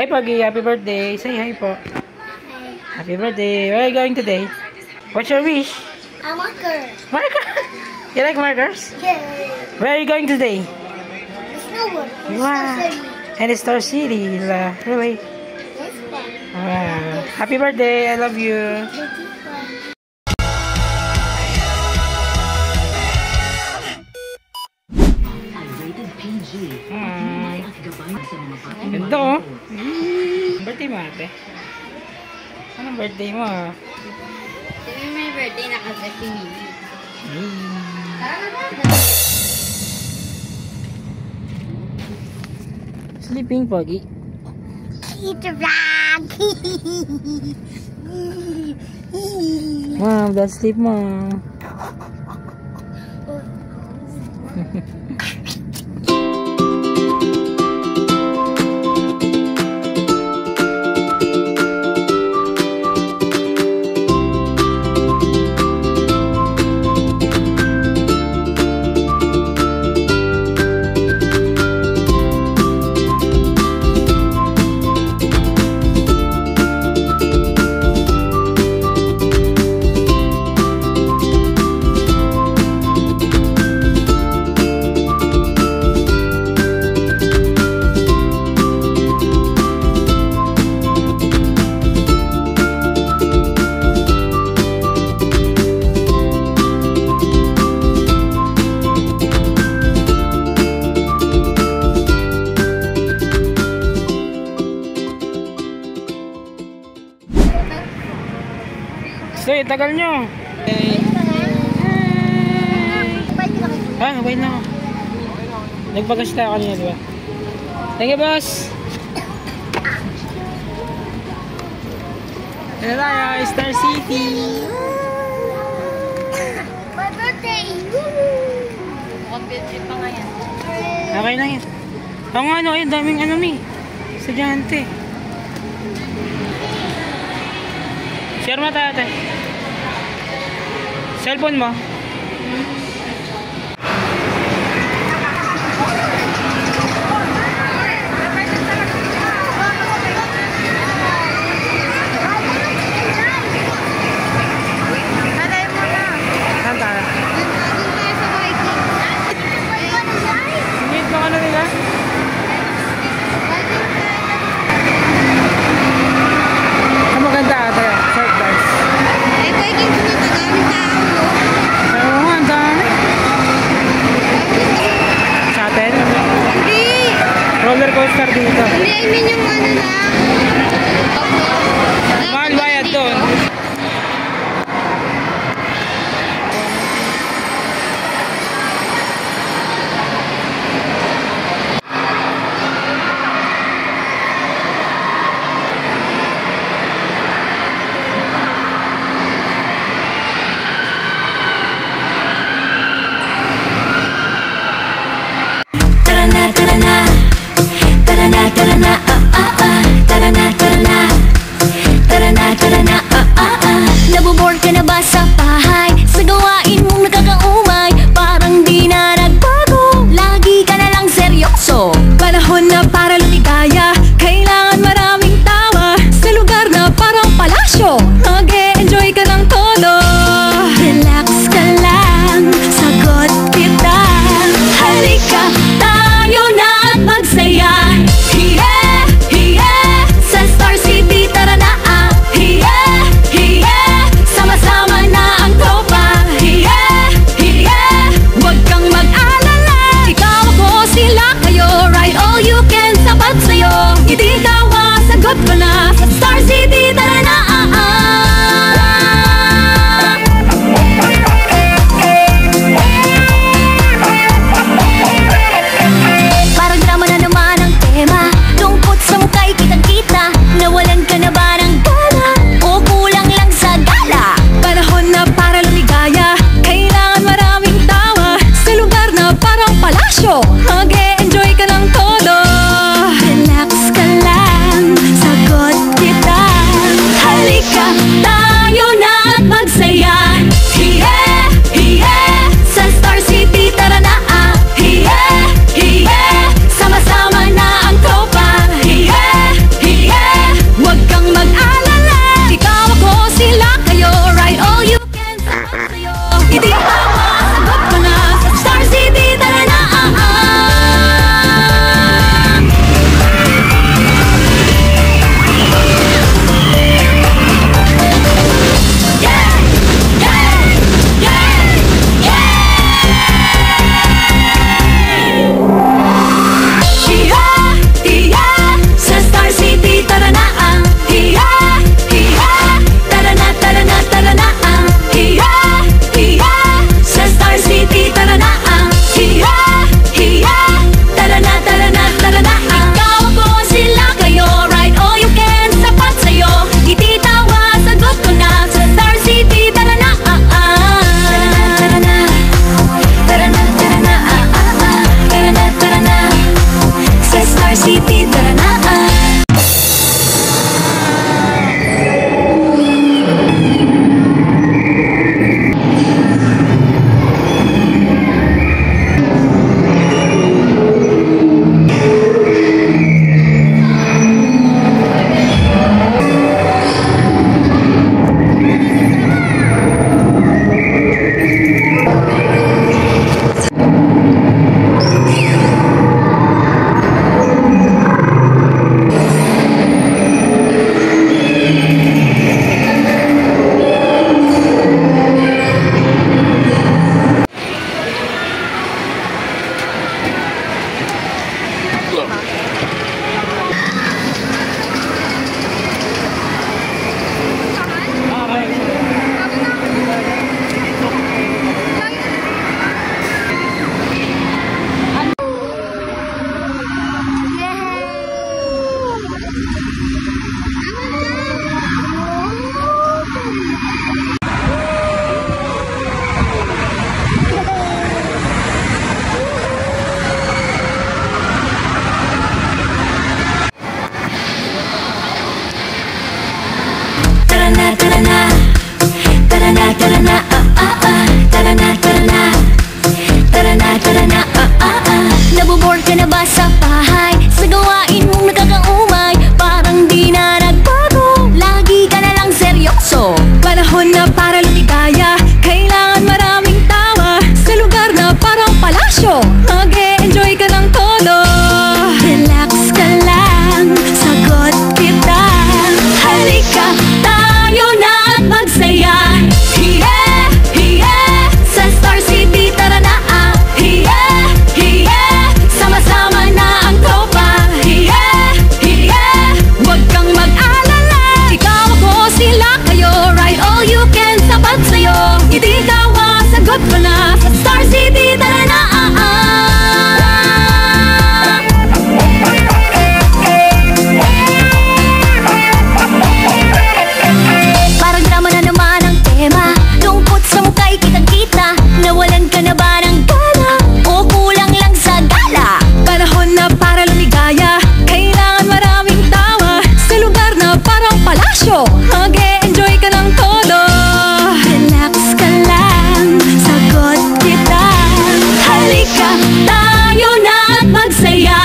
Hi, Pogi. Happy birthday. Say hi po. Happy birthday. Where are you going today? What's your wish? A marker. Marker? You like markers? Yeah. Where are you going today? The snowboard. Wow. And it's Star City. Really? Yes, Pa. Wow. Happy birthday. I love you. Ganda oh. Birthday mo ate? Anong birthday mo? Sabi may birthday na kasi pinili. Sleeping, Pogi. Eat a rag. Wow, that's sleep mo. Stoy, tagal nyo. Wait na. Nagpagas tayo kanina, diba? Thank you, boss. Ano tayo? Star City. My birthday. Computer pa nga yan. Okay lang yan. Oo nga, ano, ayun, daming ano, estudyante. Share mo tayo, ate. Cellphone mo. Saan tayo? Singit mo ka na nila? Ang maganda, ate. Surprise. Roller coaster dito. Hindi, I mean yung ano na. Mahal bayad doon. Nabobore ka na ba sa bahay? Sa gawain mong nakakaumay, parang di na nagbago, lagi ka na lang seryoso. Panahon na para lumigaya, kailangan maraming tawa, sa lugar na parang palasyo, mag-e-enjoy ka ng todo. Relax ka lang, sagot kita, halika tayo na at magsaya. Yeah, yeah, sa Star City tara na. Sama-sama na ang tropa. Huwag kang mag-alala, ikaw ako sila kayo, ride all you can, sapat sa'yo. Hindi tawa, sagot ko na, sa Star City tara na. Parang drama na naman ang tema, lungkot sa muka'y kitang-kita, nawalan ka na ba ng gana o kulang lang sa gala? Panahon na para lumigaya, kailangan maraming tawa, sa lugar na parang palasyo, mag-e-enjoy ka ng todo. Relax ka lang, sagot kita, halika tayo na at magsaya. Yeah, yeah, sa Star City tara na. Sama-sama na ang tropa. sa bahay, sa gawain mong nakakaumay, parang di na nagbago, lagi ka na lang seryoso. Panahon na para lumigaya, kailangan maraming tawa, sa lugar na parang palasyo, mag-e-enjoy ka ng todo. Relax ka lang, sagot kita, halika tayo na at magsaya. Yeah, yeah, sa Star City tara na. Yeah, yeah, sama-sama na ang tropa. Yeah, yeah, wag kang mag-alala, ikaw ako sila kayo, ride all you can, sapat sa'yo. Hindi tawa, sagot ko na, sa Star City tara na. Parang drama na naman ang tema, lungkot sa muka'y kitang-kita, nawalan ka na ba ng gana o kulang lang sa gala? Panahon na para lumigaya, kailangan maraming tawa, sa lugar na parang palasyo, mag-e-enjoy ka ng todo. Relax ka lang, sagot kita, halika tayo na at magsaya.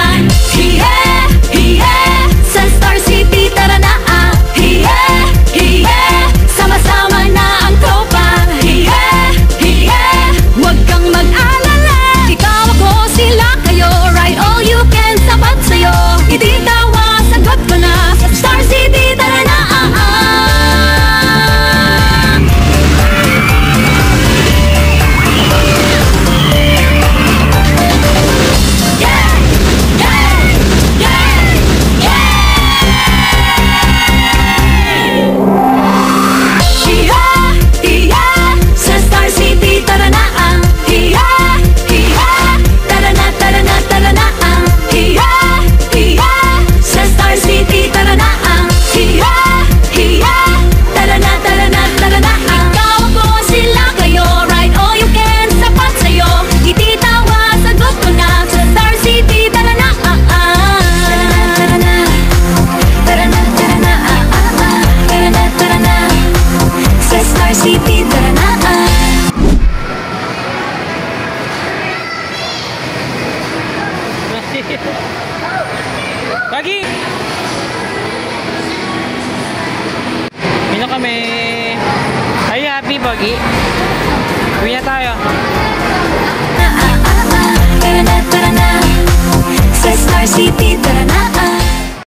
Yeah, yeah, sa Star City tara na. Yeah, yeah, sama-sama na ang tropa. Yeah, yeah, wag kang mag-alala, ikaw ako sila kayo, ride all you can, sapat sa'yo. Hindi tawa, sagot ko na, sa Star City tara na. Yeah, yeah, yeah, yeah. Yeah, yeah, sa Star City tara na. Yeah, yeah, tara na, tara na, tara na. Yeah, yeah, sa Star City tara na. Yeah, yeah, tara na, tara na, tara na. Ikaw ako sila kayo, ride all you can, sapat sa'yo. Hindi tawa, sagot ko na, sa Star City tara na. Tara na, tara na, tara na, tara na, tara na, sa Star City tara na. Pagi! Pino kami. Are you happy, Pagi? Uwi na tayo. Tara na, sa Star City tara na.